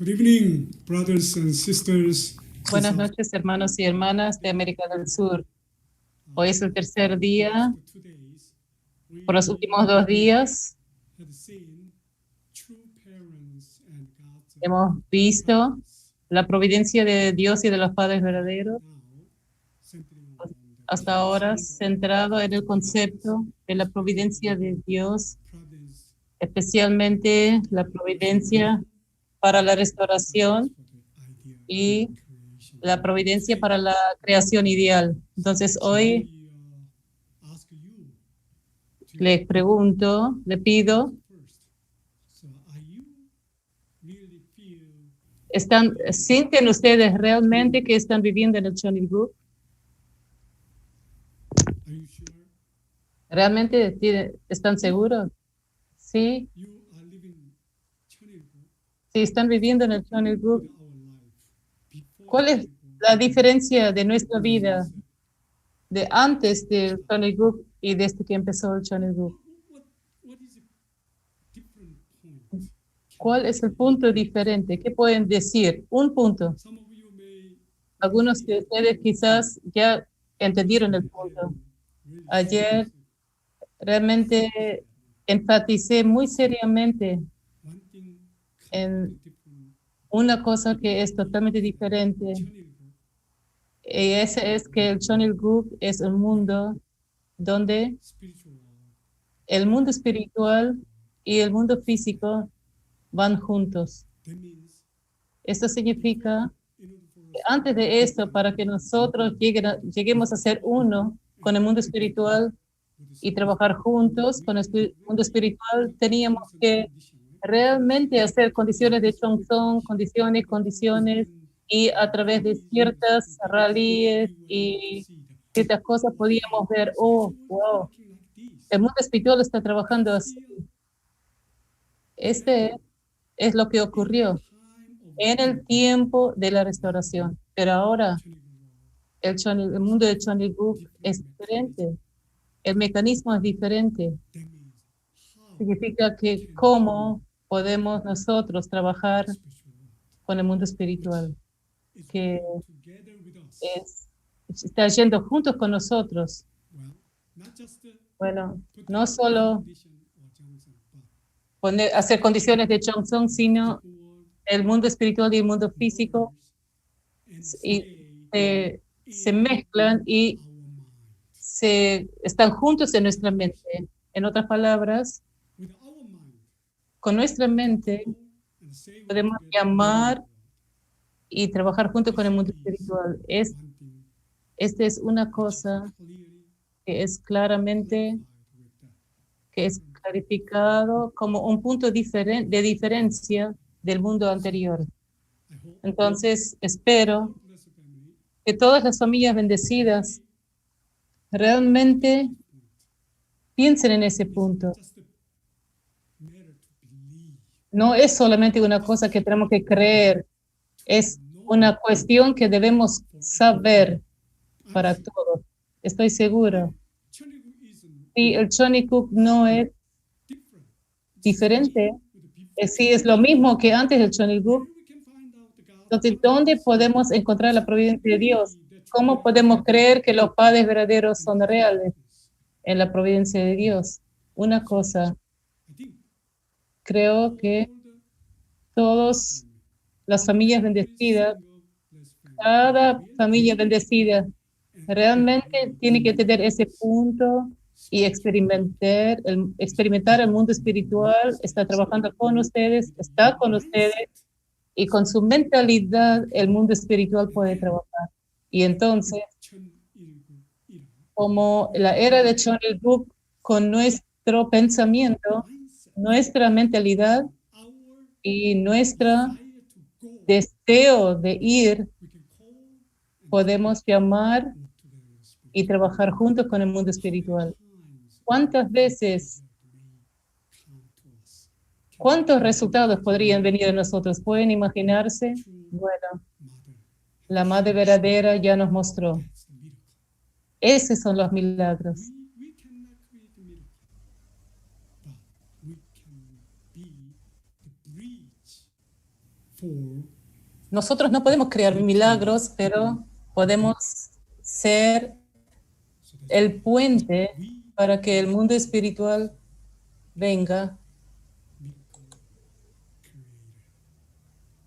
Good evening, brothers and sisters. Buenas noches, hermanos y hermanas de América del Sur. Hoy es el tercer día. Por los últimos 2 días hemos visto la providencia de Dios y de los padres verdaderos, hasta ahora centrado en el concepto de la providencia de Dios, especialmente la providencia para la restauración y la providencia para la creación ideal. Entonces hoy les pregunto, le pido, ¿sienten ustedes realmente que están viviendo en el Chonilguk? ¿Realmente están seguros? Sí. Si están viviendo en el Chonilguk, ¿cuál es la diferencia de nuestra vida de antes del Chonilguk y desde que empezó el Chonilguk? ¿Cuál es el punto diferente? ¿Qué pueden decir? Un punto. Algunos de ustedes quizás ya entendieron el punto. Ayer realmente enfaticé muy seriamente en una cosa que es totalmente diferente. Y ese es que el Chonilguk es un mundo donde el mundo espiritual y el mundo físico van juntos. Esto significa que antes de esto, para que nosotros lleguemos a ser uno con el mundo espiritual y trabajar juntos con el mundo espiritual, teníamos que realmente hacer condiciones de Chongson, condiciones, y a través de ciertas rallies y ciertas cosas podíamos ver, oh, wow, el mundo espiritual está trabajando así. Este es lo que ocurrió en el tiempo de la restauración, pero ahora el mundo de Chonilguk es diferente, el mecanismo es diferente. Significa que cómo podemos nosotros trabajar con el mundo espiritual, que está yendo juntos con nosotros. Bueno, no solo hacer condiciones de Chongson, sino el mundo espiritual y el mundo físico se mezclan y están juntos en nuestra mente. En otras palabras, con nuestra mente podemos llamar y trabajar junto con el mundo espiritual. Esta es una cosa que es clarificado como un punto de diferencia del mundo anterior. Entonces, espero que todas las familias bendecidas realmente piensen en ese punto. No es solamente una cosa que tenemos que creer, es una cuestión que debemos saber para todos. Estoy seguro. Si el Chonilguk no es diferente, si es lo mismo que antes del Chonilguk, entonces, ¿dónde podemos encontrar la providencia de Dios? ¿Cómo podemos creer que los padres verdaderos son reales en la providencia de Dios? Una cosa, creo que todas las familias bendecidas, cada familia bendecida realmente tiene que tener ese punto y experimentar el mundo espiritual, está trabajando con ustedes, está con ustedes, y con su mentalidad el mundo espiritual puede trabajar. Y entonces, como la era de Chonilguk, con nuestro pensamiento, nuestra mentalidad y nuestro deseo de ir, podemos llamar y trabajar juntos con el mundo espiritual. ¿Cuántas veces, cuántos resultados podrían venir a nosotros? ¿Pueden imaginarse? Bueno, la Madre verdadera ya nos mostró. Esos son los milagros. for Nosotros no podemos crear milagros, pero podemos ser so that el puente we para que el mundo espiritual venga. miracle creator.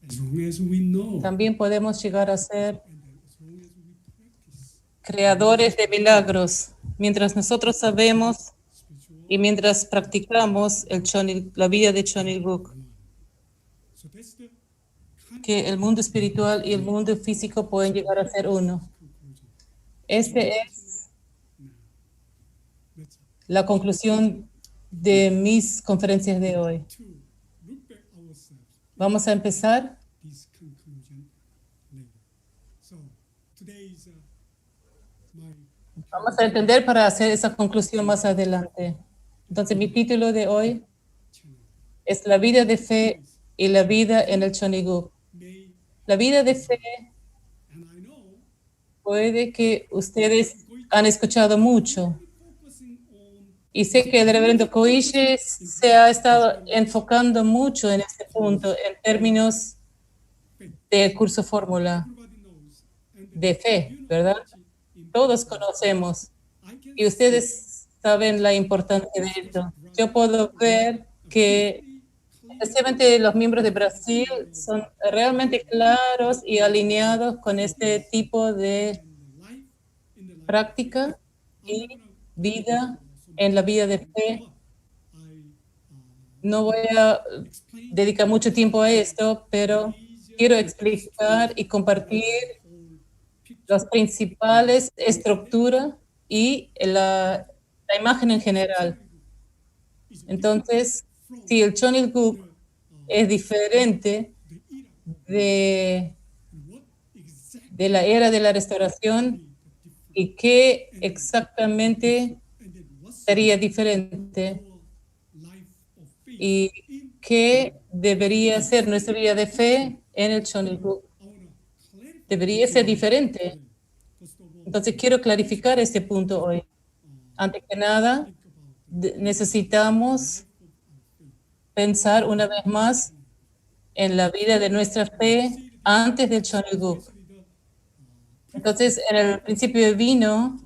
As long as we know También podemos llegar a ser and then as long as we practice creadores de milagros. Mientras nosotros sabemos spiritual y mientras practicamos la vida de Chonilguk, so that's the que el mundo espiritual y el mundo físico pueden llegar a ser uno. conclusion. Esta es Now, let's la conclusión de mis conferencias de hoy. to look back ourselves Vamos a empezar. this conclusion later. So today is my Vamos a entender para hacer esa conclusión más adelante. Entonces, mi título de hoy channel. es La vida de fe y la vida en el Chonilguk. May La vida de fe and I know puede que ustedes han escuchado mucho. focusing on Y sé que el reverendo Koichi se ha estado enfocando mucho en este punto en términos de curso fórmula everybody knows and de fe, ¿verdad? Todos conocemos I can y ustedes saben la importancia de esto. Yo puedo ver que especialmente los miembros de Brasil son realmente claros y alineados con este tipo de práctica y vida en la vida de fe. No voy a dedicar mucho tiempo a esto, pero quiero explicar y compartir las principales estructuras y la imagen en general. Entonces, si el Chonilguk es diferente de la era de la restauración, ¿y qué exactamente sería diferente? ¿Y qué debería ser nuestra vida de fe en el Chonilguk? Debería ser diferente. Entonces quiero clarificar este punto hoy. Antes que nada, necesitamos pensar una vez más en la vida de nuestra fe antes del Chonilguk. Entonces, en el principio de vino,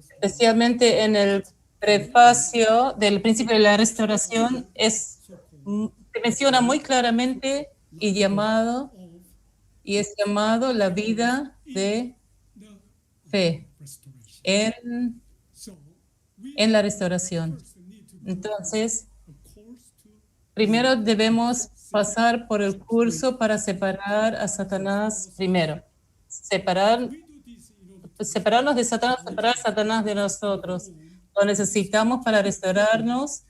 especialmente en el prefacio del principio de la restauración, se menciona muy claramente y es llamado la vida de fe en la restauración. Entonces, primero debemos pasar por el curso para separar a Satanás primero. Separarnos de Satanás, separar a Satanás de nosotros. Lo necesitamos para restaurarnos,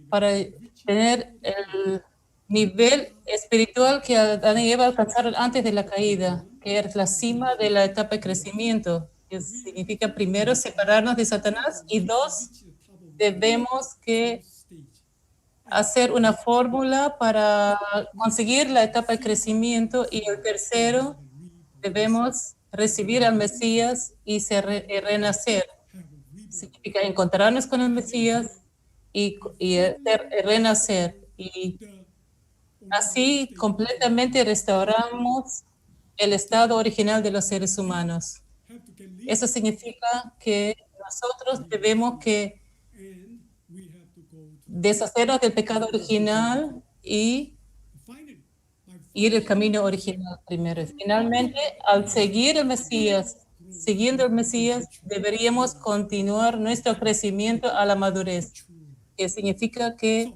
para tener el nivel espiritual que Adán y Eva alcanzaron antes de la caída, que es la cima de la etapa de crecimiento, que significa primero separarnos de Satanás y dos, debemos que hacer una fórmula para conseguir la etapa de crecimiento y el tercero, debemos recibir al Mesías y renacer. Significa encontrarnos con el Mesías y renacer. Y así completamente restauramos el estado original de los seres humanos. Eso significa que nosotros debemos que deshacernos del pecado original y ir el camino original primero. Finalmente, al seguir el Mesías, siguiendo el Mesías, deberíamos continuar nuestro crecimiento a la madurez, que significa que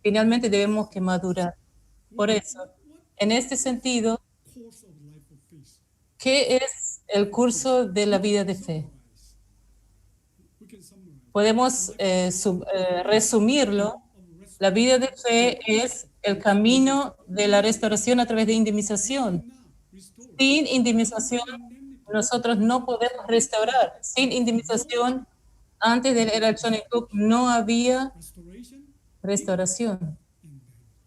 finalmente debemos que madurar. Por eso, en este sentido, ¿qué es el curso de la vida de fe? Podemos resumirlo. La vida de fe es el camino de la restauración a través de indemnización. Sin indemnización, nosotros no podemos restaurar. Sin indemnización, antes de la era del Chonilguk, no había restauración.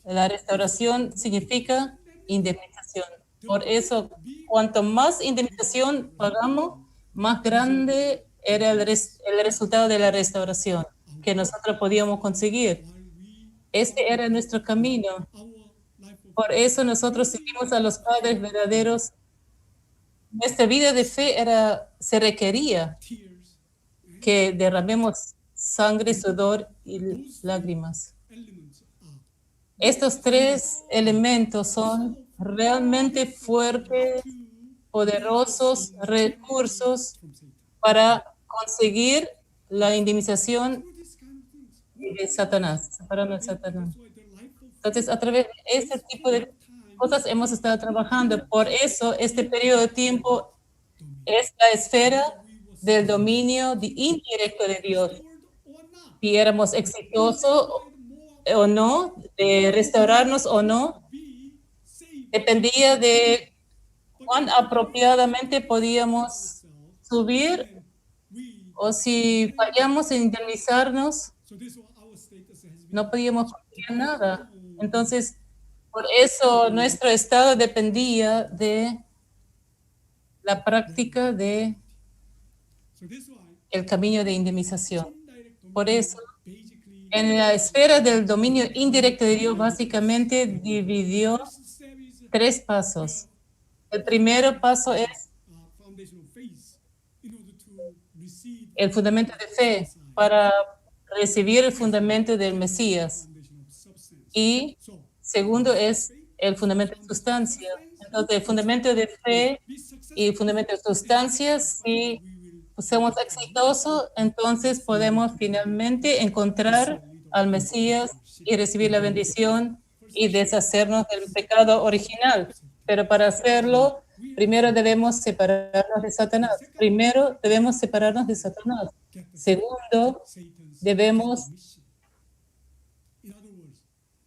La restauración significa indemnización. Por eso, cuanto más indemnización pagamos, más grande era el resultado de la restauración que nosotros podíamos conseguir. Este era nuestro camino. Por eso nosotros seguimos a los padres verdaderos. Nuestra vida de fe se requería tears, que derramemos sangre, sudor y lágrimas. elements are Estos tres elementos son realmente fuertes, poderosos recursos from Satan. para conseguir la indemnización All these kind of things. de Satanás, separarnos de Satanás. That's why the life of Entonces, a través de este tipo de cosas hemos estado trabajando. Por eso, este periodo de tiempo es la esfera del dominio indirecto de Dios. or not, Si éramos exitosos o no, de restaurarnos o no, be saved. dependía de cuán apropiadamente podíamos subir, We o si fallamos en indemnizarnos, so this is our status has been no podíamos cumplir nada. Entonces, por eso nuestro estado dependía de la práctica de so this is why el camino de indemnización. indirect Por eso, basically en la esfera del dominio indirecto de Dios, básicamente dividió first step is 3 pasos. El primer paso es foundation of faith in order to receive el fundamento de fe para recibir el fundamento del Mesías. foundation of substance. Y So segundo es el fundamento de sustancia. Entonces, el fundamento de fe be successful. y el fundamento de sustancia, si somos exitosos, entonces podemos finalmente encontrar al Mesías y recibir la bendición y deshacernos del pecado original. Pero para hacerlo, primero debemos separarnos de Satanás. Primero debemos separarnos de Satanás. Segundo, Satan's debemos mission. In other words,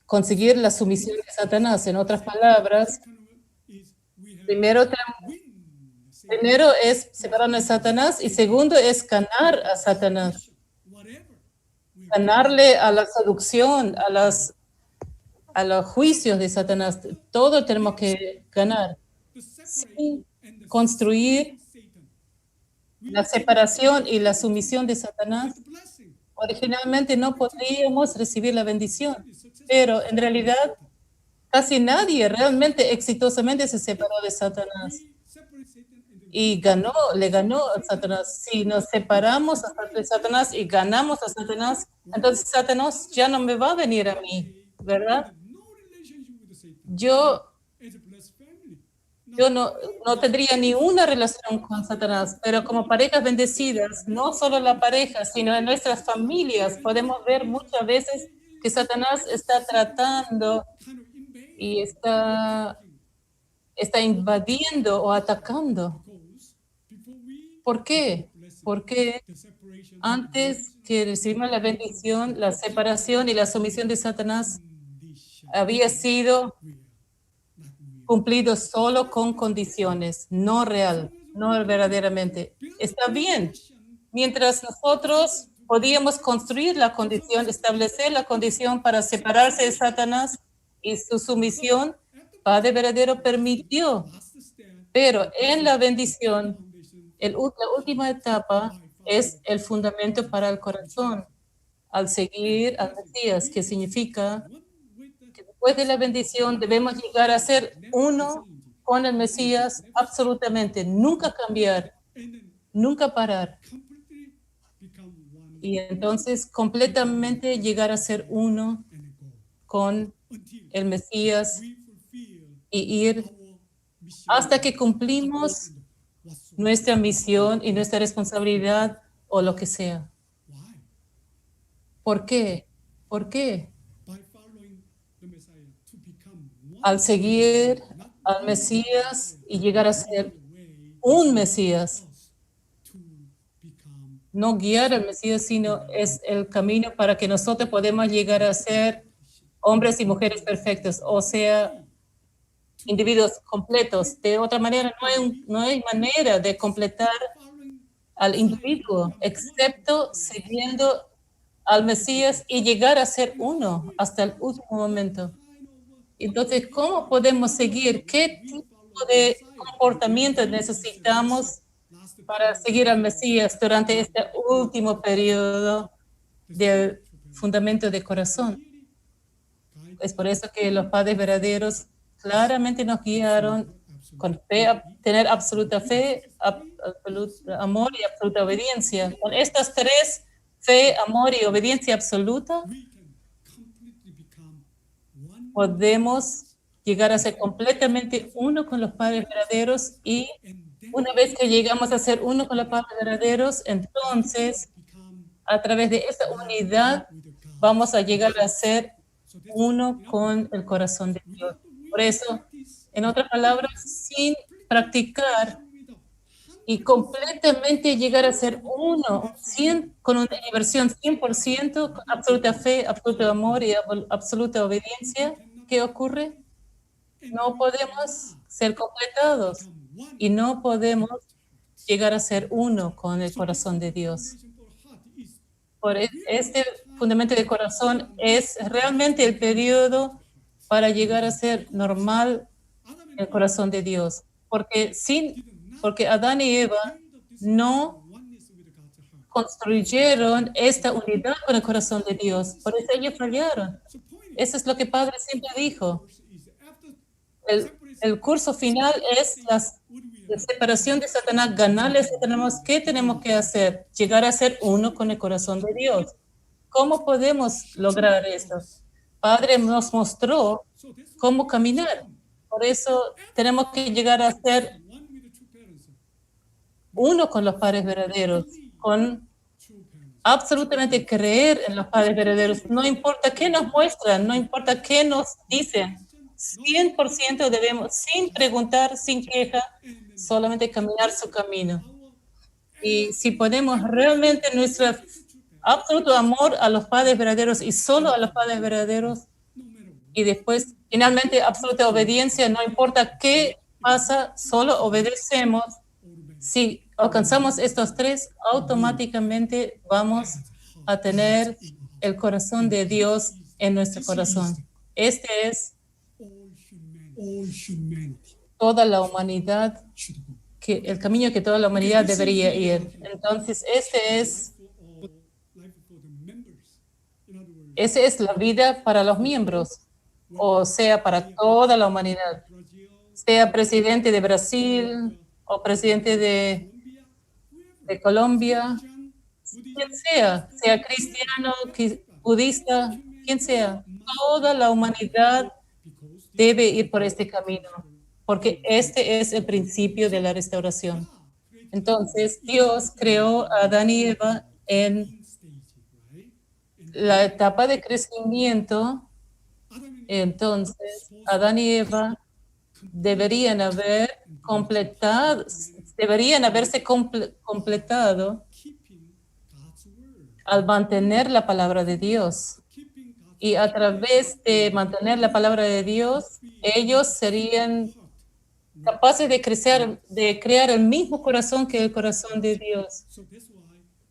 conseguir la sumisión de Satanás. En otras palabras, kind of is we have primero tenemos win primero es separarnos de Satanás y segundo es ganar a Satanás, whatever we ganarle a la seducción, a los juicios de Satanás. Todo tenemos que ganar. the separate Sin and the construir Satan. la separación y la sumisión de Satanás, The blessing originalmente no podríamos recibir la bendición, pero en realidad casi nadie realmente exitosamente se separó de Satanás separate Satan and the y le ganó a Satanás. Si nos separamos de Satanás y ganamos a Satanás, entonces Satanás ya no me va a venir a mí, ¿verdad? no relationship with the Satan Yo as a blessed family. no tendría ni una relación con Satanás, pero como parejas bendecidas, no solo la pareja, sino en nuestras familias, podemos ver muchas veces que Satanás está tratando Kind of invade y está invadiendo o atacando. goals before we ¿Por qué? Porque the separation antes que recibimos la bendición, la separación y la sumisión de Satanás condition había sido we are not we cumplido solo con condiciones, no real, no verdaderamente. Está bien, mientras nosotros podíamos construir la condición, establecer la condición para separarse de Satanás y su sumisión, Padre verdadero permitió, last step pero en la bendición, foundation la última etapa es el fundamento para el corazón, al seguir al Mesías, que significa what with the que después de la bendición debemos llegar a ser uno con el Mesías absolutamente, nunca cambiar, and then nunca parar. completely become one Y entonces completamente llegar a ser uno and a goal con until el Mesías we fulfill y ir our mission hasta que cumplimos whatsoever. nuestra misión y nuestra responsabilidad o lo que sea. Why? ¿Por qué? ¿Por qué? By following the Messiah to become one Al seguir al Mesías y llegar a ser way un Mesías. us to become No guiar al Mesías, sino es el camino para que nosotros podamos llegar a ser hombres y mujeres perfectos, o sea, individuos completos. De otra manera, no hay manera de completar following al individuo, excepto siguiendo al Mesías y llegar a ser uno hasta el último momento. Entonces, ¿cómo podemos seguir? ¿Qué tipo de comportamiento necesitamos para seguir al Mesías durante este último periodo del fundamento de corazón? Es por eso que los padres verdaderos claramente nos guiaron con fe, tener absoluta fe, absoluto amor y absoluta obediencia. Con estas tres, fe, amor y obediencia absoluta, podemos llegar a ser completamente uno con los padres verdaderos, y una vez que llegamos a ser uno con los padres verdaderos, entonces a través de esa unidad vamos a llegar a ser uno con el corazón de Dios. Por eso, en otras palabras, sin practicar y completamente llegar a ser uno, con una inversión 100%, con absoluta fe, absoluto amor y absoluta obediencia, ¿qué ocurre? No podemos ser completados y no podemos llegar a ser uno con el corazón de Dios. Por este fundamento de corazón es realmente el periodo para llegar a ser normal el corazón de Dios. Porque Adán y Eva no construyeron esta unidad con el corazón de Dios. Por eso ellos fallaron. Eso es lo que Padre siempre dijo. El curso final es la separación de Satanás, ganarle a Satanás. ¿Qué tenemos que hacer? Llegar a ser uno con el corazón de Dios. ¿Cómo podemos lograr esto? Padre nos mostró cómo caminar. Por eso tenemos que llegar a ser uno con los padres verdaderos, con absolutamente creer en los padres verdaderos. No importa qué nos muestran, no importa qué nos dicen. 100% debemos, sin preguntar, sin queja, solamente caminar su camino. Y si ponemos realmente nuestro absoluto amor a los padres verdaderos y solo a los padres verdaderos, y después finalmente absoluta obediencia, no importa qué pasa, solo obedecemos. Si alcanzamos estos tres, automáticamente vamos a tener el corazón de Dios en nuestro corazón. Este es toda la humanidad, el camino que toda la humanidad debería ir. Entonces, esa es la vida para los miembros, o sea, para toda la humanidad. Sea presidente de Brasil o presidente de Colombia, quien sea cristiano, budista, quien sea, toda la humanidad debe ir por este camino, porque este es el principio de la restauración. Entonces, Dios creó a Adán y Eva en la etapa de crecimiento. Entonces, Adán y Eva deberían haberse completado al mantener la palabra de Dios. Y a través de mantener la palabra de Dios, ellos serían capaces de crear el mismo corazón que el corazón de Dios.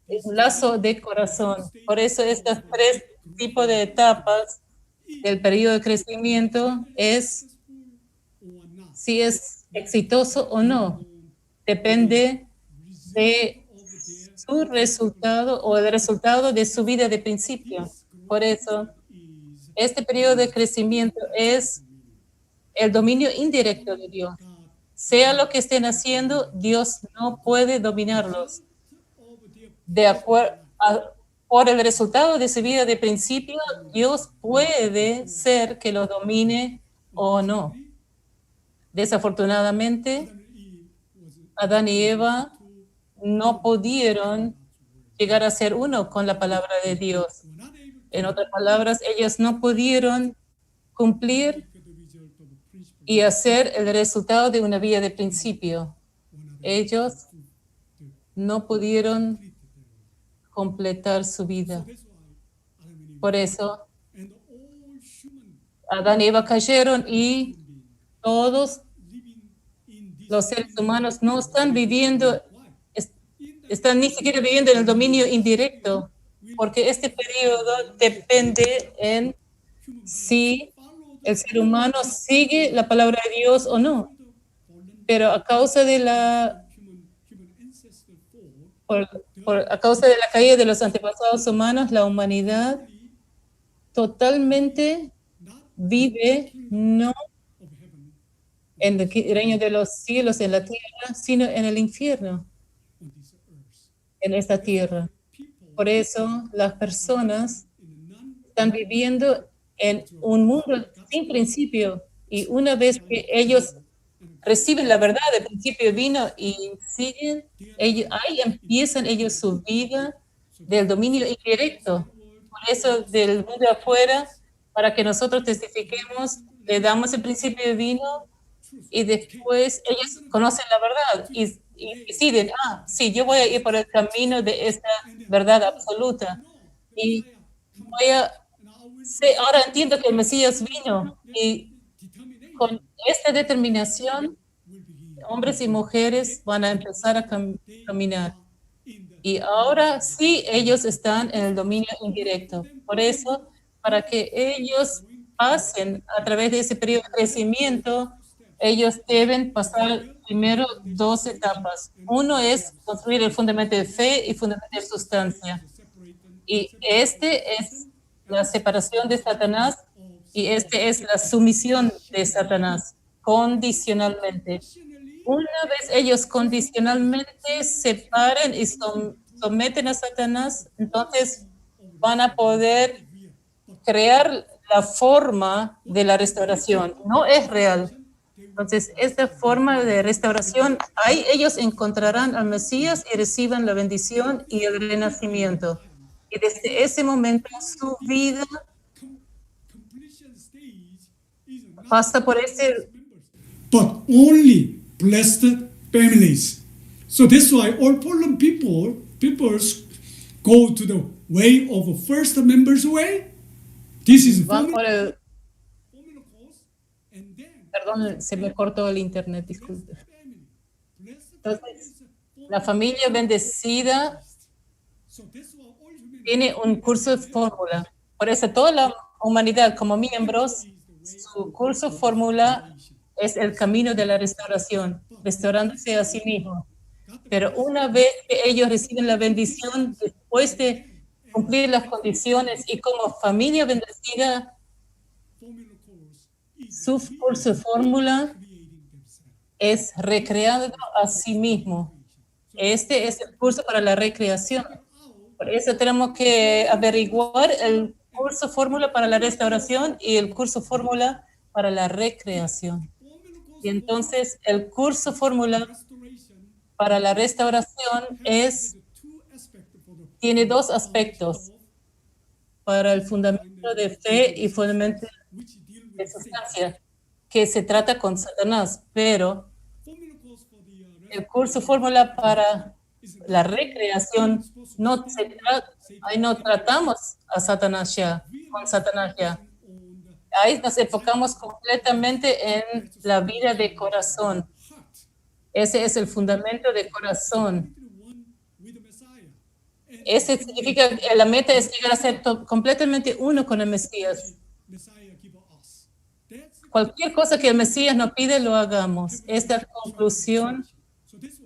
Un lazo de corazón. Por eso estas tres tipos de etapas del periodo de crecimiento es si es exitoso o no. Depende de su resultado o el resultado de su vida de principio. Por eso, este periodo de crecimiento es el dominio indirecto de Dios. Sea lo que estén haciendo, Dios no puede dominarlos. Por el resultado de su vida de principio, Dios puede ser que los domine o no. Desafortunadamente, Adán y Eva no pudieron llegar a ser uno con la palabra de Dios. En otras palabras, ellos no pudieron cumplir y hacer el resultado de una vida de principio. Ellos no pudieron completar su vida. Por eso, Adán y Eva cayeron y todos los seres humanos no están están ni siquiera viviendo en el dominio indirecto, porque este periodo depende en si el ser humano sigue la palabra de Dios o no. Pero a causa de la caída de los antepasados humanos, la humanidad totalmente vive no en el reino de los cielos, en la tierra, sino en el infierno, en esta tierra. Por eso las personas están viviendo en un mundo sin principio, y una vez que ellos reciben la verdad, el principio vino y siguen, ellos, ahí empiezan ellos su vida del dominio indirecto. Por eso del mundo afuera, para que nosotros testifiquemos, le damos el principio vino y después ellos conocen la verdad y deciden, sí, yo voy a ir por el camino de esta verdad absoluta. Y voy a, ahora entiendo que el Mesías vino y con esta determinación, hombres y mujeres van a empezar a caminar. Y ahora sí, ellos están en el dominio indirecto. Por eso, para que ellos pasen a través de ese periodo de crecimiento, ellos deben pasar primero dos etapas. Uno es construir el fundamento de fe y fundamento de sustancia. Y este es la separación de Satanás y este es la sumisión de Satanás condicionalmente. Una vez ellos condicionalmente separen y someten a Satanás, entonces van a poder crear la forma de la restauración. No es real. Entonces, esta forma de restauración, ahí ellos encontrarán al Mesías y reciban la bendición y el renacimiento. Y desde ese momento su vida pasa por ese... But only blessed families. So that's why all fallen peoples go to the way of a first members way. This is formula course, and then, perdón, se me cortó el internet, disculpe. Entonces, la familia bendecida tiene un curso de fórmula. Por eso toda la humanidad como miembros, su curso fórmula es el camino de la restauración, restaurándose a sí mismo. Pero una vez que ellos reciben la bendición, después de cumplir las condiciones y como familia bendecida, su curso fórmula es recreando a sí mismo. Este es el curso para la recreación. Por eso tenemos que averiguar el curso fórmula para la restauración y el curso fórmula para la recreación. Y entonces el curso fórmula para la restauración tiene dos aspectos para el fundamento de fe y fundamento de sustancia, que se trata con Satanás, pero el curso fórmula para la recreación ahí no tratamos a Satanás ya, con Satanás ya. Ahí nos enfocamos completamente en la vida de corazón. Ese es el fundamento de corazón. Ese significa que la meta es llegar a ser completamente uno con el Mesías. Cualquier cosa que el Mesías nos pide, lo hagamos. Esta conclusión,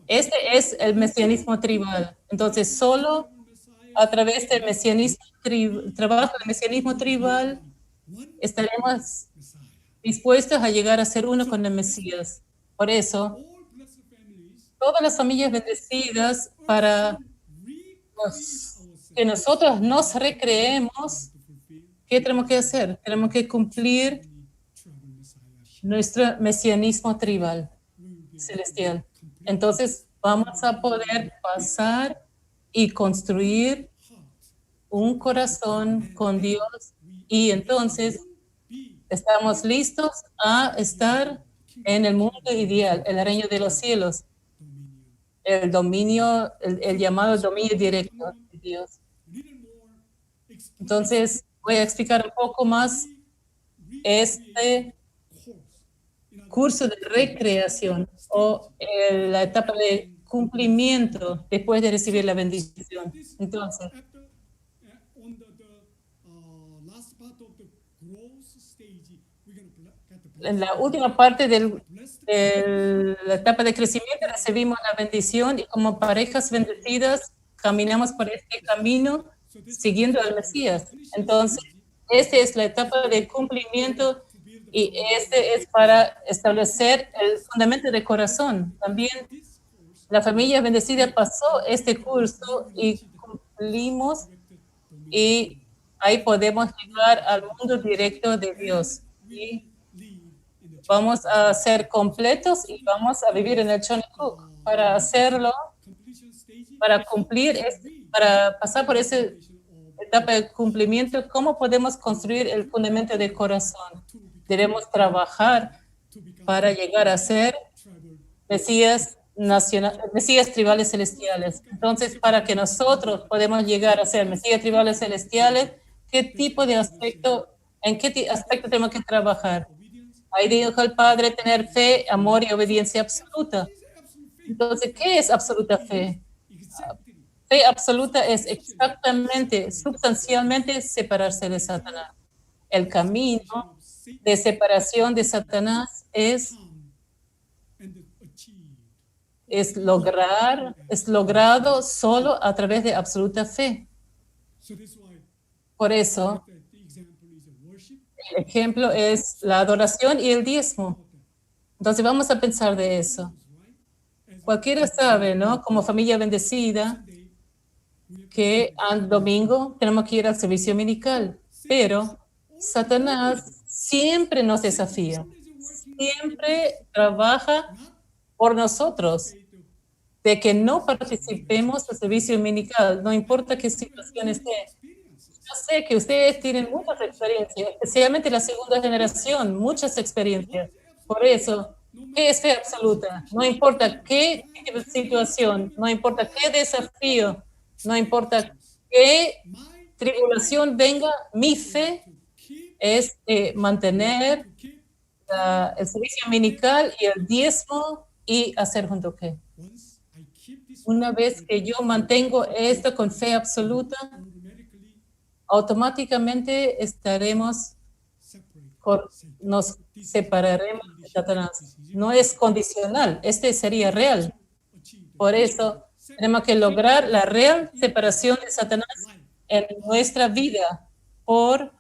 este es el mesianismo tribal. Entonces, solo a través del mesianismo trabajo del mesianismo tribal, estaremos dispuestos a llegar a ser uno con el Mesías. Por eso, todas las familias bendecidas, para que nosotros nos recreemos, ¿qué tenemos que hacer? Tenemos que cumplir nuestro mesianismo tribal, celestial. Entonces, vamos a poder pasar y construir un corazón con Dios y entonces estamos listos a estar en el mundo ideal, el reino de los cielos, el dominio, el llamado dominio directo de Dios. Entonces, voy a explicar un poco más este curso de recreación o la etapa de cumplimiento después de recibir la bendición. Entonces, en la última parte de la etapa de crecimiento recibimos la bendición y como parejas bendecidas caminamos por este camino siguiendo al Mesías. Entonces, esta es la etapa de cumplimiento Y este es para establecer el fundamento de corazón. También la familia bendecida pasó este curso y cumplimos, y ahí podemos llegar al mundo directo de Dios. Y vamos a ser completos y vamos a vivir en el Chonukuk. Para hacerlo, para cumplir, para pasar por esa etapa de cumplimiento, ¿cómo podemos construir el fundamento de corazón? Debemos trabajar para llegar a ser Mesías Mesías tribales celestiales. Entonces, para que nosotros podamos llegar a ser Mesías tribales celestiales, ¿qué tipo de aspecto, en qué aspecto tenemos que trabajar? Ahí dijo el Padre, tener fe, amor y obediencia absoluta. Entonces, ¿qué es absoluta fe? Fe absoluta es exactamente, sustancialmente separarse de Satanás. El camino de separación de Satanás es logrado solo a través de absoluta fe. Por eso, el ejemplo es la adoración y el diezmo. Entonces vamos a pensar de eso. Cualquiera sabe, ¿no? Como familia bendecida, que al domingo tenemos que ir al servicio dominical, pero Satanás siempre nos desafía, siempre trabaja por nosotros, de que no participemos del servicio dominical, no importa qué situación esté. Yo sé que ustedes tienen muchas experiencias, especialmente la segunda generación, muchas experiencias. Por eso, ¿qué es fe absoluta? No importa qué situación, no importa qué desafío, no importa qué tribulación venga, mi fe es mantener el servicio dominical y el diezmo y hacer junto que. Una vez que yo mantengo esto con fe absoluta, automáticamente nos separaremos de Satanás. No es condicional, este sería real. Por eso tenemos que lograr la real separación de Satanás en nuestra vida por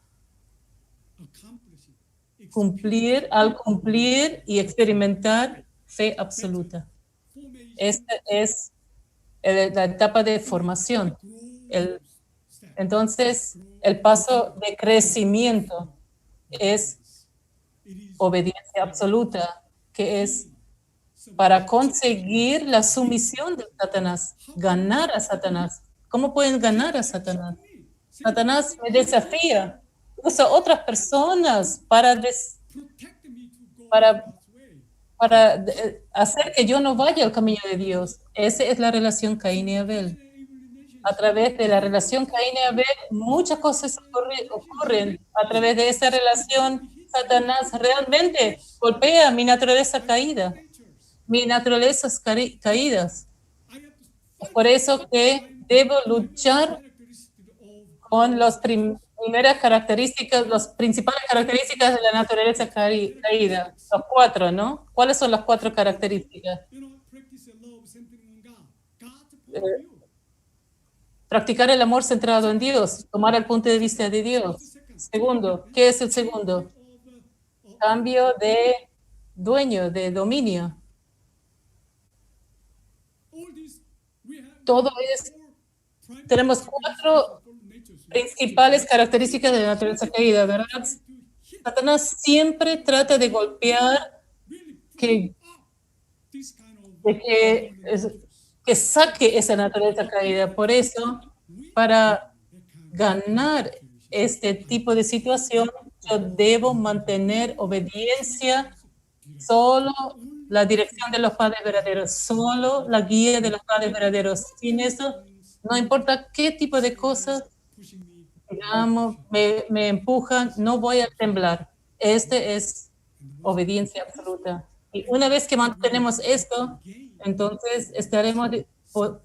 al cumplir y experimentar fe absoluta. Esta es la etapa de formación. Entonces, el paso de crecimiento es obediencia absoluta, que es para conseguir la sumisión de Satanás, ganar a Satanás. ¿Cómo pueden ganar a Satanás? Satanás me desafía, usa otras personas para hacer que yo no vaya al camino de Dios. Esa es la relación Caín y Abel. A través de la relación Caín y Abel, muchas cosas ocurren. A través de esa relación, Satanás realmente golpea mi naturaleza caída, mis naturalezas caídas. Es por eso que debo luchar con las primeras características, las principales características de la naturaleza caída. Los 4, ¿no? ¿Cuáles son las 4 características? Practicar el amor centrado en Dios, tomar el punto de vista de Dios. Segundo, ¿qué es el segundo? Cambio de dueño, de dominio. Todo es, tenemos 4 principales características de la naturaleza caída, ¿verdad? Satanás siempre trata de golpear que saque esa naturaleza caída. Por eso, para ganar este tipo de situación, yo debo mantener obediencia, solo la dirección de los padres verdaderos, solo la guía de los padres verdaderos. Sin eso, no importa qué tipo de cosas, digamos, me empujan, no voy a temblar. Este es obediencia absoluta. Y una vez que mantenemos esto, entonces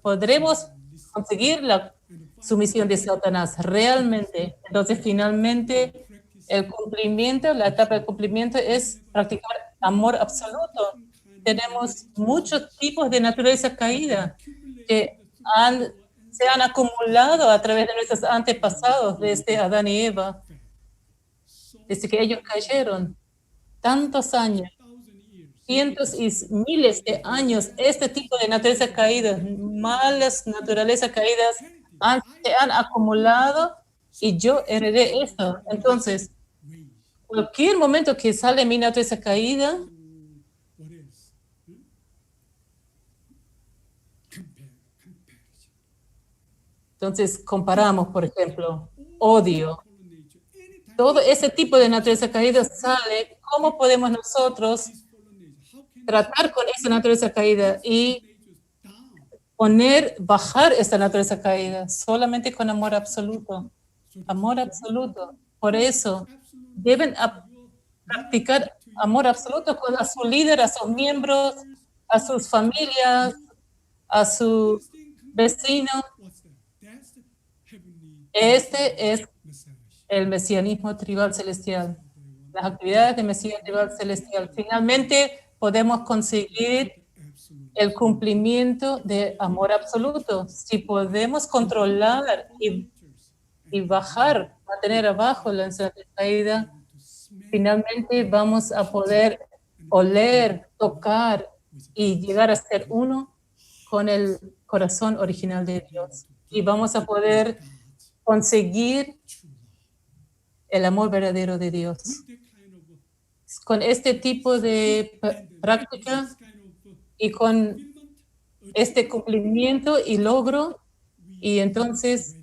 podremos conseguir la sumisión de Satanás realmente. Entonces, finalmente, el cumplimiento, la etapa de cumplimiento es practicar amor absoluto. Tenemos muchos tipos de naturaleza caída que se han acumulado a través de nuestros antepasados, desde Adán y Eva, desde que ellos cayeron. tantos años, cientos y miles de años, este tipo de naturaleza caída, malas naturalezas caídas, se han acumulado y yo heredé esto. Entonces, cualquier momento que sale mi naturaleza caída, entonces comparamos, por ejemplo, odio. Todo ese tipo de naturaleza caída sale. ¿Cómo podemos nosotros tratar con esa naturaleza caída y bajar esta naturaleza caída? Solamente con amor absoluto. Amor absoluto. Por eso deben practicar amor absoluto a su líder, a sus miembros, a sus familias, a sus vecinos. Este es el mesianismo tribal celestial. Las actividades de Mesías tribal celestial. Finalmente podemos conseguir el cumplimiento de amor absoluto. Si podemos controlar y bajar, mantener abajo la caída, finalmente vamos a poder oler, tocar y llegar a ser uno con el corazón original de Dios. Y vamos a poder conseguir el amor verdadero de Dios. Con este tipo de práctica y con este cumplimiento y logro, y entonces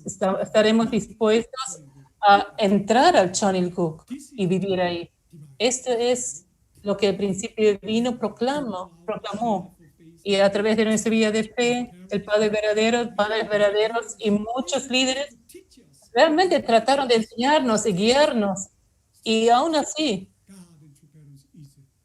estaremos dispuestos a entrar al Chonilguk y vivir ahí. Esto es lo que el principio divino proclamó. Y a través de nuestra vida de fe, el Padre verdadero, Padres verdaderos y muchos líderes realmente trataron de enseñarnos y guiarnos. Y aún así,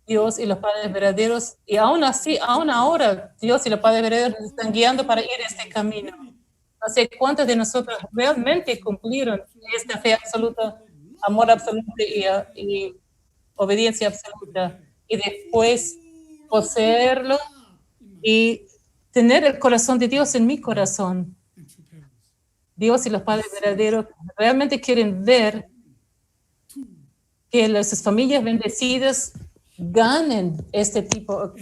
Dios y los Padres verdaderos, y aún así, aún ahora, Dios y los Padres verdaderos nos están guiando para ir este camino. No sé cuántos de nosotros realmente cumplieron esta fe absoluta, amor absoluto y obediencia absoluta, y después poseerlo y tener el corazón de Dios en mi corazón. Dios y los Padres verdaderos realmente quieren ver que las familias bendecidas tengan este tipo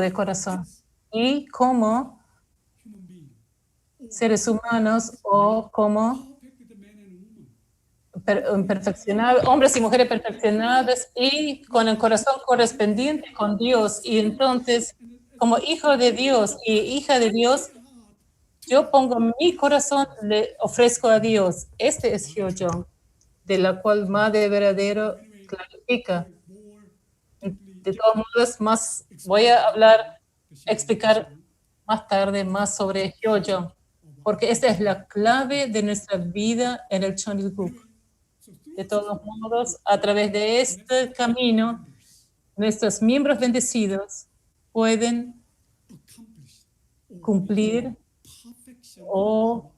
de corazón. Y como seres humanos o como hombres y mujeres perfeccionados y con el corazón correspondiente con Dios. Y entonces, como hijo de Dios y hija de Dios, yo pongo mi corazón, le ofrezco a Dios. Este es Hyojong, de la cual Madre verdadero clarifica. De todos modos, voy a explicar más tarde más sobre Hyojong, porque esta es la clave de nuestra vida en el Chonilguk. De todos modos, a través de este camino, nuestros miembros bendecidos pueden cumplir o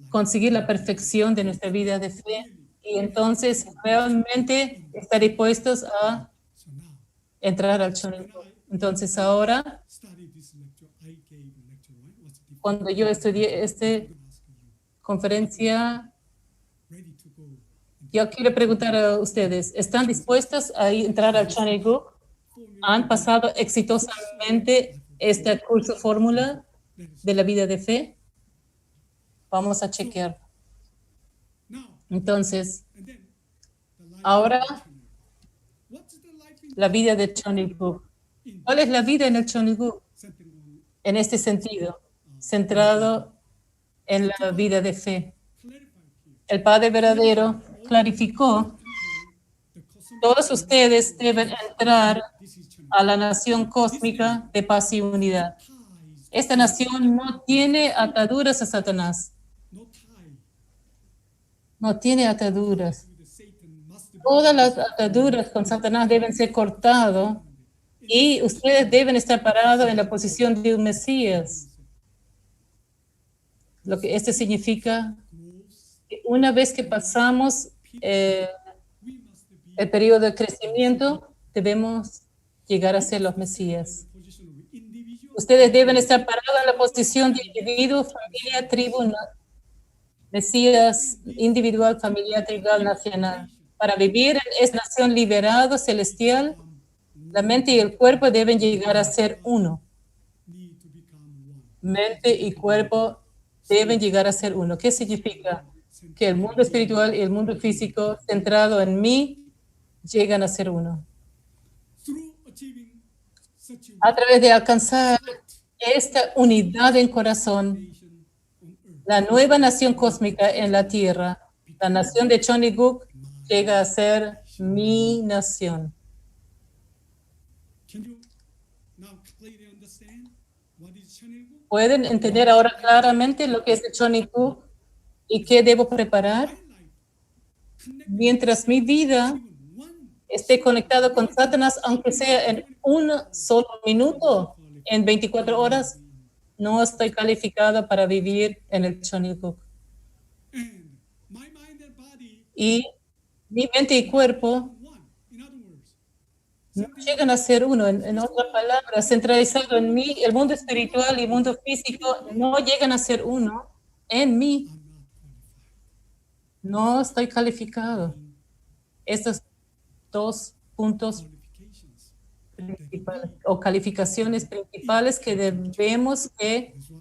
conseguir la perfección de nuestra vida de fe y entonces realmente estar dispuestos a entrar al Chonilguk. Entonces ahora, cuando yo estudié esta conferencia, yo quiero preguntar a ustedes, ¿están dispuestos a entrar al Chonilguk? ¿Han pasado exitosamente este curso fórmula de la vida de fe? Vamos a chequear. Entonces, ahora, la vida de Chonilguk. ¿Cuál es la vida en el Chonilguk? En este sentido, centrado en la vida de fe. El Padre verdadero clarificó, todos ustedes deben entrar a la nación cósmica de paz y unidad. Esta nación no tiene ataduras a Satanás. No tiene ataduras. Todas las ataduras con Satanás deben ser cortadas y ustedes deben estar parados en la posición de un Mesías. Lo que esto significa que una vez que pasamos el periodo de crecimiento, debemos llegar a ser los Mesías. Ustedes deben estar parados en la posición de individuo, familia, tribu, Mesías individual, familiar, tribal, nacional. Para vivir en esta nación liberado celestial, la mente y el cuerpo deben llegar a ser uno. need to become one. Mente y cuerpo deben llegar a ser uno. ¿Qué significa? Que el mundo espiritual y el mundo físico centrado en mí llegan a ser uno. Through achieving such A través de alcanzar esta unidad en corazón, nation on earth, la nueva nación cósmica en la tierra, la nación de Choniguk, llega a ser mi nación. can you now clearly understand what is Chonilguk? ¿Pueden entender ahora claramente lo que es el Choniguk y qué debo preparar? My life connected Mientras mi vida even one esté conectado con Satanás, aunque sea en un solo minuto, en 24 horas, no estoy calificado para vivir en el Choniguk. and my mind and body Y mi mente y cuerpo one. In other words, no llegan a ser uno. En otras palabras, centralizado en mí, el mundo espiritual y el mundo físico no llegan a ser uno. En mí I'm not qualified. no estoy calificado. Estos dos puntos Qualifications. principales o calificaciones principales que debemos que That's why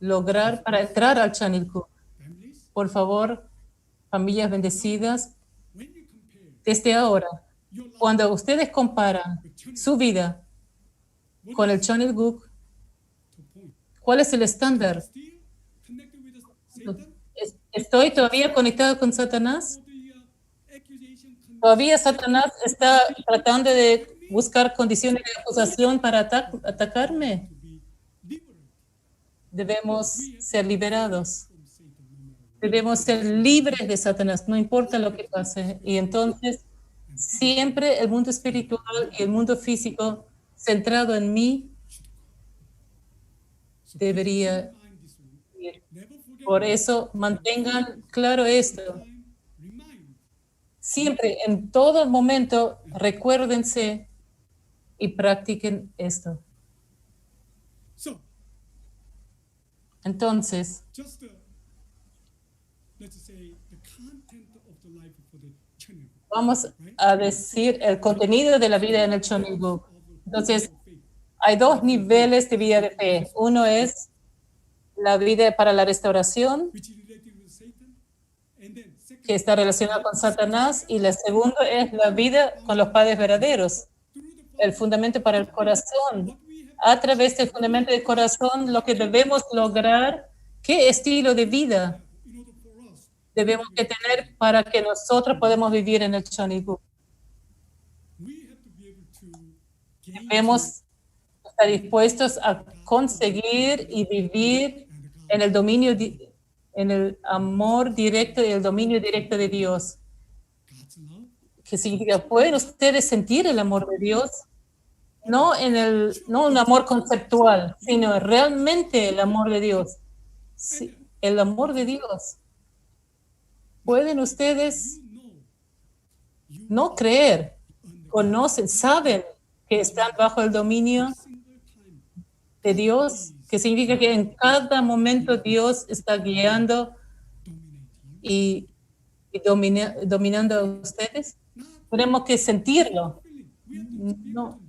lograr para entrar al Chonilguk. families, Por favor, familias bendecidas, when you compare desde ahora, your life cuando ustedes comparan su vida con el Chonilguk, to point, ¿cuál es el estándar? still connected with Satan, ¿Estoy todavía conectado con Satanás? or the accusation ¿Todavía Satanás está tratando de buscar condiciones de acusación para atacarme? to be liberated Debemos ser liberados. from Satan no matter what. Debemos ser libres de Satanás, no importa lo que pase. Y entonces, siempre el mundo espiritual y el mundo físico centrado en mí So debería find this one. ir. Never forget Por eso, mantengan claro esto. time, remind. Siempre, en todo momento, recuérdense y practiquen esto. So Entonces, just let's say the content of the life for the Chonilguk. vamos a decir el contenido de la vida en el Chonilguk. Entonces, hay dos niveles de vida de fe. Uno es la vida para la restauración, Which is related with Satan, and then second, que está relacionada con Satanás, y la segunda es la vida con los padres verdaderos, through the el fundamento para el corazón. what we have A través del fundamento del corazón, lo que debemos lograr, qué estilo de vida in order for us, debemos que tener para que nosotros podamos vivir en el Chonilguk. we have to be able to gain Debemos estar dispuestos a conseguir y vivir en el dominio, en el amor directo y el dominio directo de Dios. God's love, ¿Qué significa? ¿Pueden ustedes sentir el amor de Dios? No un amor conceptual, sino realmente el amor de Dios. Sí, el amor de Dios. ¿Pueden ustedes no creer, conocen, saben que están bajo el dominio single time, de Dios? Que significa que en cada momento Dios está guiando dominate you? y dominando a ustedes. Tenemos que sentirlo. No,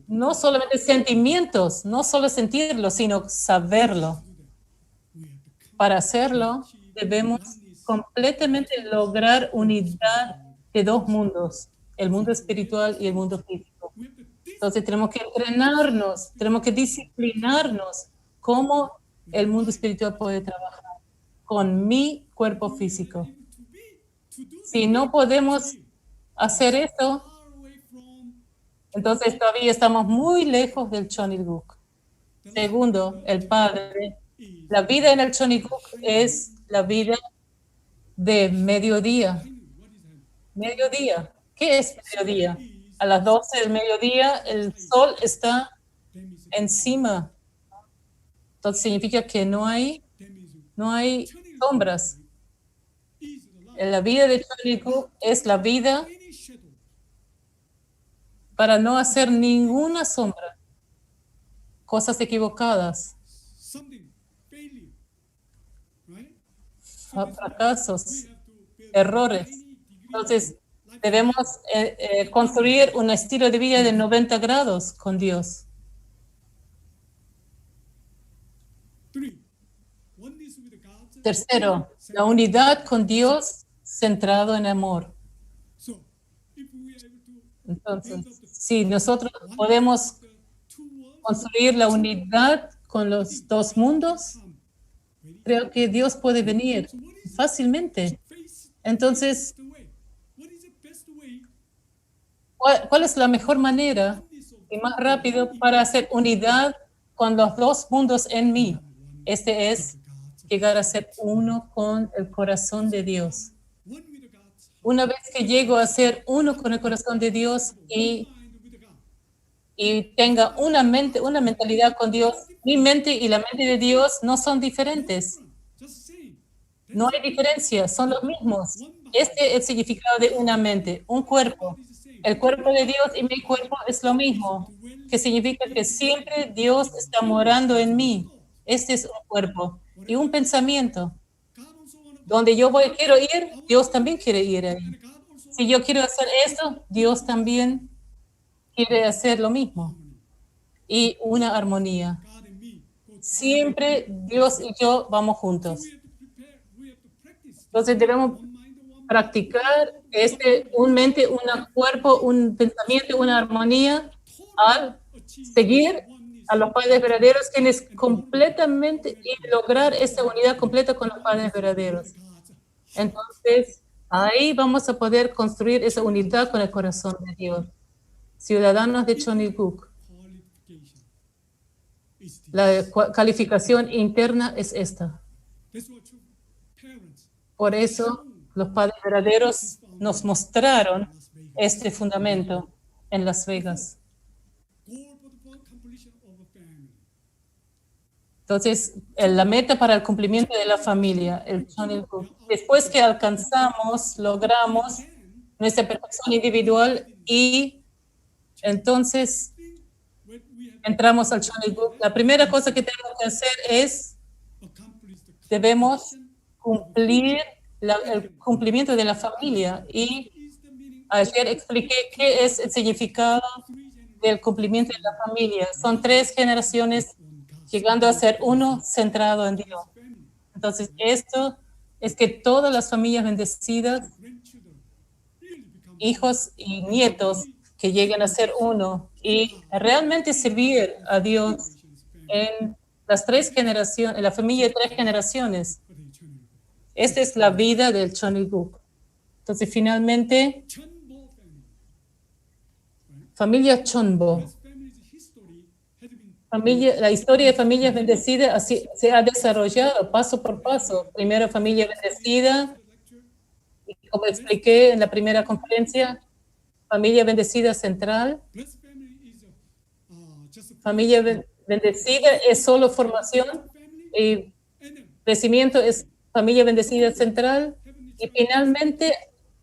no solamente sentimientos, no solo sentirlo, sino saberlo. Para hacerlo, debemos completamente lograr unidad de dos mundos, el mundo espiritual y el mundo físico. We have to Entonces tenemos que entrenarnos, tenemos que disciplinarnos cómo el mundo espiritual puede trabajar con mi cuerpo físico. to do Si no podemos hacer esto, far away from entonces todavía estamos muy lejos del Chonilguk. Segundo, el Padre. La vida en el Chonilguk es la vida de mediodía. what is that? Mediodía. ¿Qué es mediodía? A las 12 del mediodía el sol está That means encima. Entonces significa que no hay sombras. is the light, La vida de Chonilguk es la vida any shadow, para no hacer ninguna sombra, cosas equivocadas, something, failure, right? fracasos, We have to bear errores. any degree Entonces, debemos construir un estilo de vida de 90 grados con Dios. 3. Oneness with God. Tercero, la unidad con Dios centrado en amor. So, if we are able to Entonces, si nosotros podemos two worlds, construir la unidad con los dos mundos, creo que Dios puede venir fácilmente. face Entonces, the way. What is the best way? ¿cuál es la mejor manera y más rápido para hacer unidad con los dos mundos en mí? Este es llegar a ser uno con el corazón de Dios. One with God. Una vez que llego a ser uno con el corazón de Dios Mind with God. y tenga una mente, una mentalidad con Dios, mi mente y la mente de Dios no son diferentes. Just same. No hay diferencia, son los mismos. Este es el significado de una mente, un cuerpo. El cuerpo de Dios y mi cuerpo es lo mismo, que significa que siempre Dios está morando en mí. Este es un cuerpo y un pensamiento. God also want to. Donde yo quiero ir, Dios también quiere ir ahí. God also Si yo quiero hacer esto, Dios también quiere hacer lo mismo. Y una armonía. God and me. Go to. Siempre Dios y yo vamos juntos. We have to prepare. We have to practice. Entonces debemos One mind, one practicar un mente, un cuerpo, un pensamiento, una armonía al seguir a los padres verdaderos, quienes completamente y lograr esa unidad completa con los padres verdaderos. Entonces, ahí vamos a poder construir esa unidad con el corazón de Dios. Ciudadanos de Chonilguk. qualification. Is the. La calificación interna es esta. That's what true parents. Por eso, los padres verdaderos nos mostraron este fundamento en Las Vegas. Goal for the completion of a family. Entonces, la meta para el cumplimiento de la familia, el Chonilguk. Después que alcanzamos, logramos nuestra perfección individual y entonces When we have entramos al Chonilguk, la primera cosa que tenemos que hacer es, accomplished the debemos cumplir el cumplimiento de la familia. Y is the meaning ayer expliqué qué es el significado del cumplimiento de la familia. Son 3 generaciones llegando a ser uno centrado en Dios. Entonces, esto es que todas las familias bendecidas, grandchildren really become hijos y nietos, que lleguen a ser uno y realmente servir a Dios en las 3 generaciones, en la familia de 3 generaciones. for the eternal. Esta es la vida del Chonilguk. Entonces, finalmente, Chunbo family. familia Chonbo. This family's history has been La historia de familias bendecidas así se ha desarrollado paso por paso. Primero familia bendecida, lecture. y como expliqué en la primera conferencia, familia bendecida central. Blessed family is just a Familia bendecida es solo formación family, y and then crecimiento es familia bendecida central. Y finalmente,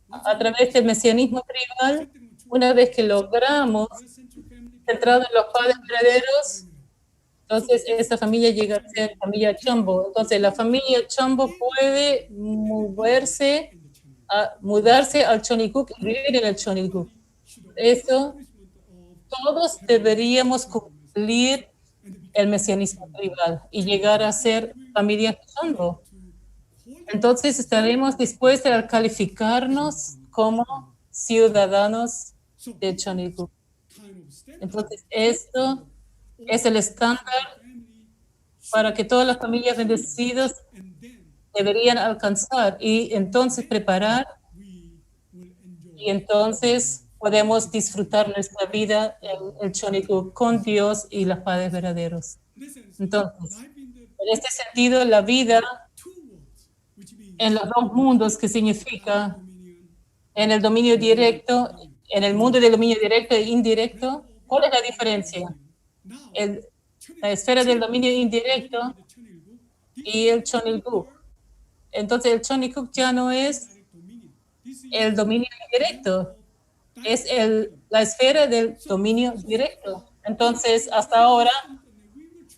a través del mesianismo tribal, una vez que logramos central family. centrado en los padres verdaderos, entonces esta familia llega a ser familia Chombo. Entonces la familia Chombo puede mudarse al Chonilguk y vivir en el Chonilguk. Eso, todos deberíamos cumplir el mesianismo tribal y llegar a ser familia Chombo. Entonces estaremos dispuestos a calificarnos como ciudadanos de Chonilguk. Kind of standard Entonces, esto es el estándar family, para que todas las familias bendecidas and then deberían alcanzar y entonces preparar we will enjoy. y entonces podemos disfrutar nuestra vida en el Chonilguk con Dios y los padres verdaderos. Listen, Entonces, life in the en este sentido, la vida two worlds, which means en los 2 mundos, que significa dominion, en el dominio directo, en el mundo del dominio directo e indirecto, ¿cuál es la diferencia? now La esfera del dominio indirecto the Chunilguk, y el Chonilguk. Entonces, el Chonilguk ya no es direct dominion. This is el dominio indirecto, es la esfera del dominio directo. Entonces, hasta ahora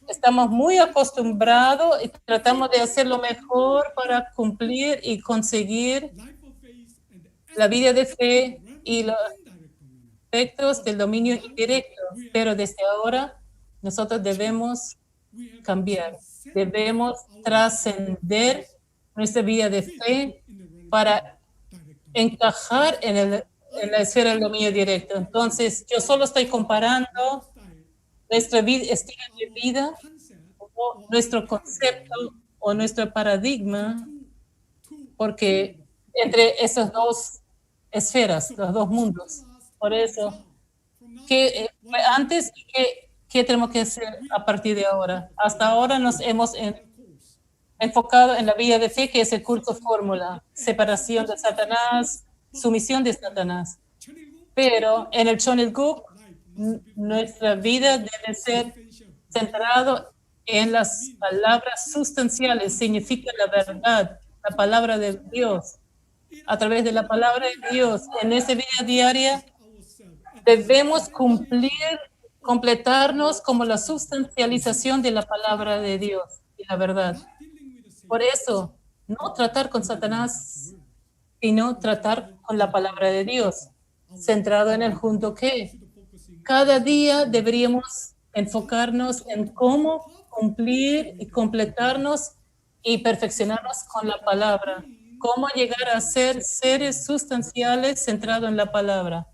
estamos muy acostumbrados y tratamos de hacer lo mejor para cumplir y conseguir life of faith and la vida de fe y los efectos del dominio indirecto, pero desde ahora nosotros debemos cambiar, debemos trascender nuestra vida de fe para encajar en la esfera del dominio directo. Entonces, yo solo estoy comparando nuestro estilo de vida o nuestro concepto o nuestro paradigma, porque entre esas dos esferas, los dos mundos. Por eso, ¿qué fue antes y qué tenemos que hacer a partir de ahora? Hasta ahora nos hemos enfocado en la vida de fe, que es el curso fórmula, separación de Satanás, sumisión de Satanás. Pero en el Chonilguk, nuestra vida debe ser centrado en las palabras sustanciales, significa la verdad, la palabra de Dios. A través de la palabra de Dios, en esa vida diaria, debemos completarnos como la sustancialización de la palabra de Dios y la verdad. Por eso, no tratar con Satanás, sino tratar con la palabra de Dios, centrado en el junto que. Cada día deberíamos enfocarnos en cómo cumplir y completarnos y perfeccionarnos con la palabra, cómo llegar a ser seres sustanciales centrados en la palabra.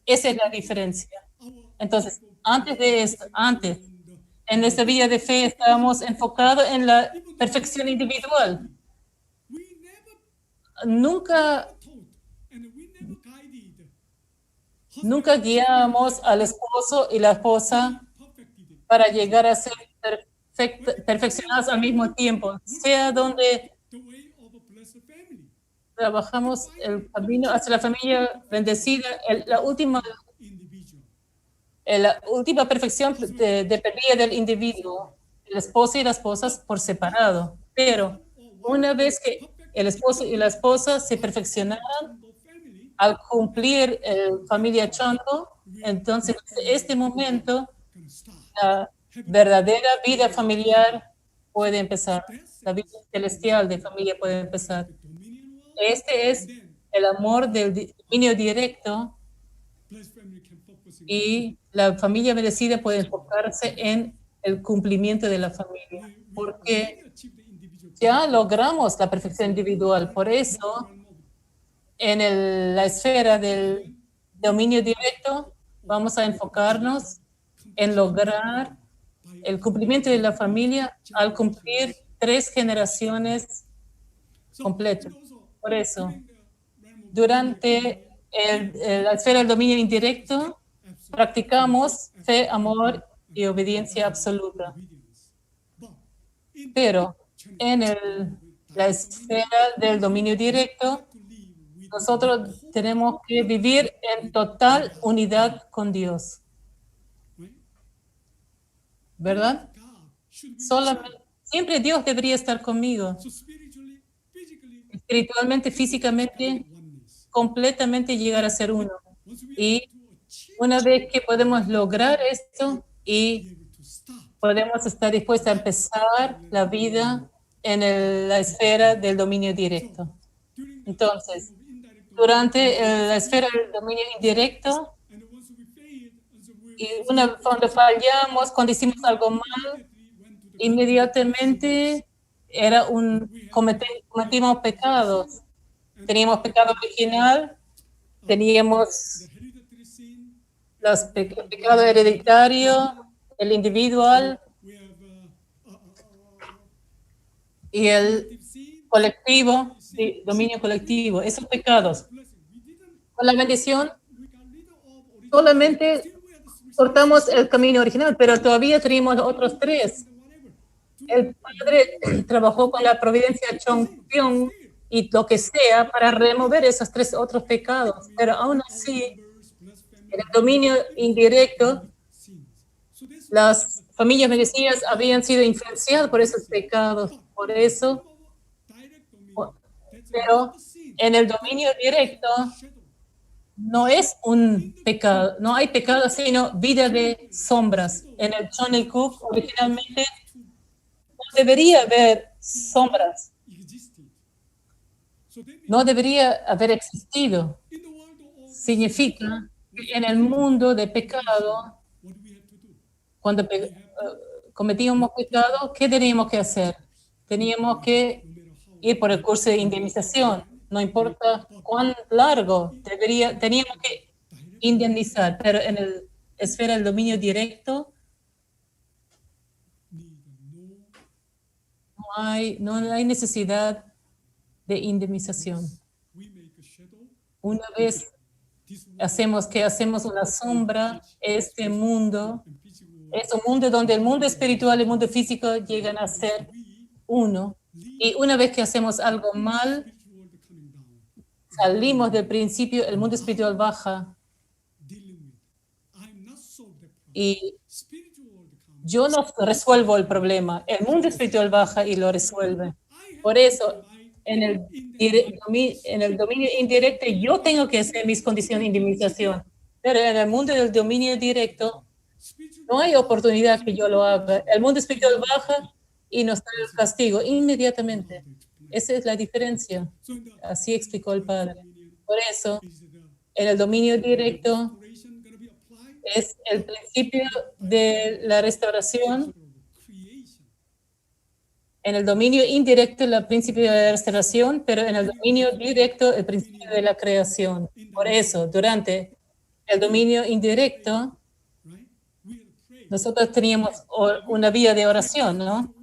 Esa es la diferencia. Entonces, antes de esto, en nuestra vida de fe estábamos enfocados en la perfección individual. Nunca guiamos al esposo y la esposa para llegar a ser perfeccionados al mismo tiempo, sea donde trabajamos el camino hacia la familia bendecida. La última perfección dependía del individuo, el esposo y las esposas por separado. Pero una vez que el esposo y la esposa se perfeccionaran al cumplir familia Chondo, entonces en este momento la verdadera vida familiar puede empezar, la vida celestial de familia puede empezar. Este es el amor del dominio directo, y la familia bendecida puede enfocarse en el cumplimiento de la familia, porque ya logramos la perfección individual. Por eso, en la esfera del dominio directo, vamos a enfocarnos en lograr el cumplimiento de la familia al cumplir 3 generaciones completas. Por eso, durante la esfera del dominio indirecto, practicamos fe, amor y obediencia absoluta. Pero en la esfera del dominio directo, nosotros tenemos que vivir en total unidad con Dios. ¿Verdad? Siempre Dios debería estar conmigo. Espiritualmente, físicamente, completamente llegar a ser uno. Y una vez que podemos lograr esto y podemos estar dispuestos a empezar la vida en la esfera del dominio directo. Entonces, durante la esfera del dominio indirecto, y cuando fallamos, cuando hicimos algo mal, inmediatamente cometimos pecados. Teníamos pecado original, teníamos el pecado hereditario, el individual y el colectivo, dominio colectivo, esos pecados. Con la bendición, solamente cortamos el camino original, pero todavía tenemos otros 3. El Padre trabajó con la providencia Chongpyong y lo que sea para remover esos 3 otros pecados, pero aún así, en el dominio indirecto, las familias bendecidas habían sido influenciadas por esos pecados, por eso, pero en el dominio directo no es un pecado, no hay pecado, sino vida de sombras. En el Chonilguk originalmente no debería haber sombras. no debería haber existido. Significa que en el mundo de pecado, cuando cometíamos pecado, ¿qué teníamos que hacer? Teníamos que ir por el curso de indemnización. No importa cuán largo, teníamos que indemnizar, pero en la esfera del dominio directo no hay necesidad de indemnización. Una vez hacemos una sombra, este mundo es un mundo donde el mundo espiritual y el mundo físico llegan a ser uno. Y una vez que hacemos algo mal, salimos del principio, el mundo espiritual baja. Y yo no resuelvo el problema, el mundo espiritual baja y lo resuelve. Por eso, en el dominio indirecto, yo tengo que hacer mis condiciones de indemnización. Pero en el mundo del dominio directo, no hay oportunidad que yo lo haga. El mundo espiritual baja y nos trae el castigo inmediatamente. Esa es la diferencia. Así explicó el Padre. Por eso, en el dominio directo es el principio de la restauración. En el dominio indirecto el principio de la restauración, pero en el dominio directo el principio de la creación. Por eso, durante el dominio indirecto, nosotros teníamos una vida de oración, ¿no?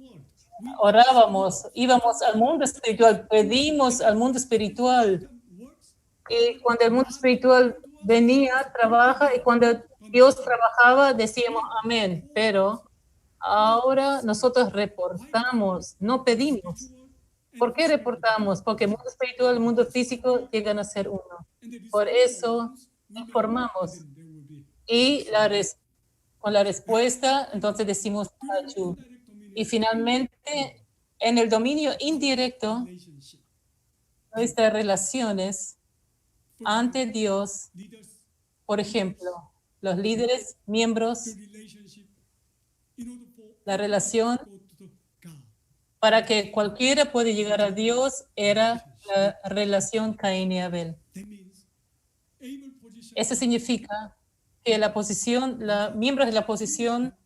Orábamos, íbamos al mundo espiritual, pedimos al mundo espiritual. Y cuando el mundo espiritual venía, trabaja, y cuando Dios trabajaba, decíamos amén. Pero ahora nosotros reportamos, no pedimos. ¿Por qué reportamos? Porque el mundo espiritual y el mundo físico llegan a ser uno. Por eso informamos. Y con la respuesta, entonces decimos Achu. Y finalmente, en el dominio indirecto, nuestras relaciones ante Dios, por ejemplo, los líderes, miembros, la relación para que cualquiera pueda llegar a Dios era la relación Caín y Abel. Eso significa que miembros de la posición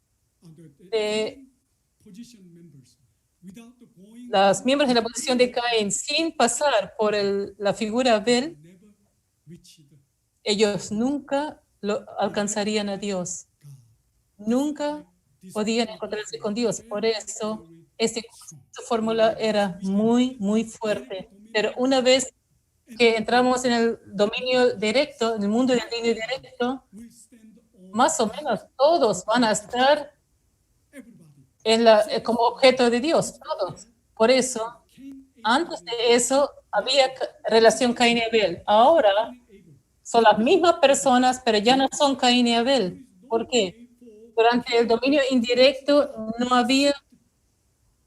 los miembros de la posición de Caín, sin pasar por la figura Abel, ellos nunca alcanzarían a Dios. Nunca podían encontrarse con Dios. Por eso, esta fórmula era muy, muy fuerte. Pero una vez que entramos en el dominio directo, en el mundo del dominio directo, más o menos todos van a estar como objeto de Dios, todos. Por eso, antes de eso, había relación Caín y Abel. Ahora son las mismas personas, pero ya no son Caín y Abel. ¿Por qué? Durante el dominio indirecto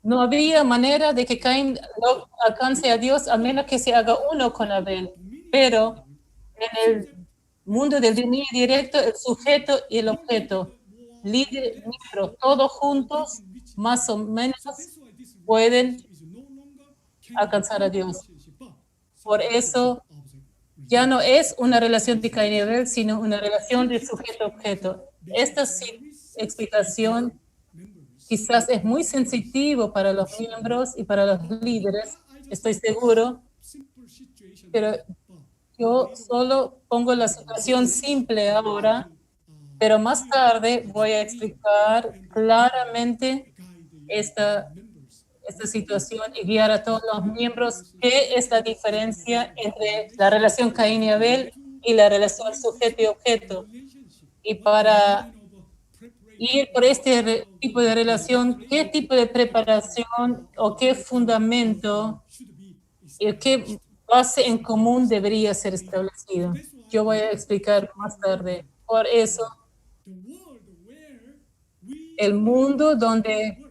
no había manera de que Caín no alcance a Dios, a menos que se haga uno con Abel. Pero en el mundo del dominio directo, el sujeto y el objeto, líder, miembro, todos juntos, más o menos pueden alcanzar a Dios. Por eso ya no es una relación de Caín y Abel, sino una relación de sujeto-objeto. Esta explicación quizás es muy sensitivo para los miembros y para los líderes, estoy seguro, pero yo solo pongo la situación simple ahora, pero más tarde voy a explicar claramente esta situación y guiar a todos los miembros qué es la diferencia entre la relación Caín y Abel y la relación sujeto y objeto. Y para ir por este tipo de relación, qué tipo de preparación o qué fundamento y qué base en común debería ser establecido. Yo voy a explicar más tarde. Por eso, el mundo donde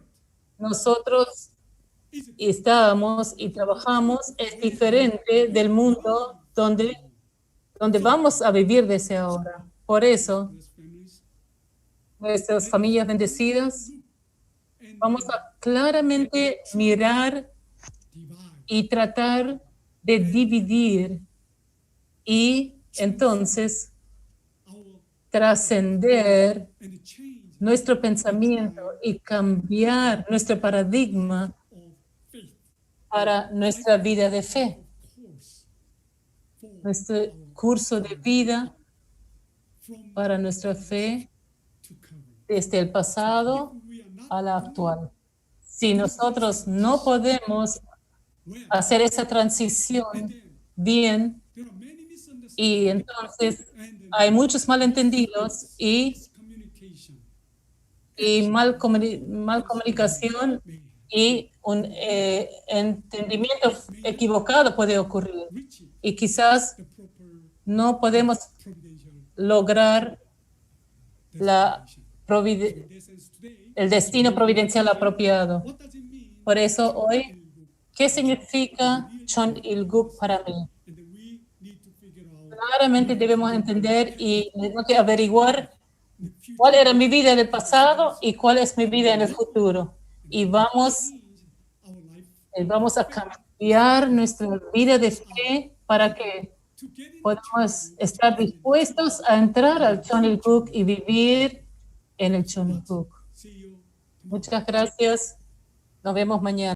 nosotros estábamos y trabajamos es diferente del mundo donde vamos a vivir desde ahora. Por eso, nuestras familias bendecidas, vamos a claramente mirar y tratar de dividir y entonces our trascender and change nuestro pensamiento y cambiar nuestro paradigma of faith para nuestra vida de fe, course for nuestro curso de vida from para nuestra fe to current. desde el pasado We are not a la actual. Si nosotros no podemos where hacer esa transición then bien, there are many misunderstandings y entonces and hay muchos malentendidos y miscommunication mal comunicación y un entendimiento equivocado puede ocurrir. which Y quizás the proper no podemos providential lograr la in essence today. el destino providencial apropiado. What does it mean? Por eso hoy, ¿qué significa Chon Il-guk para mí? And we need to figure out Claramente debemos entender y tenemos que averiguar cuál era mi vida en el pasado y cuál es mi vida en el futuro. Y vamos our life a cambiar nuestra vida de fe para que to get in podamos estar dispuestos a entrar al Chon Il-guk y vivir en el Chon Il-guk. see you Muchas gracias. Nos vemos mañana.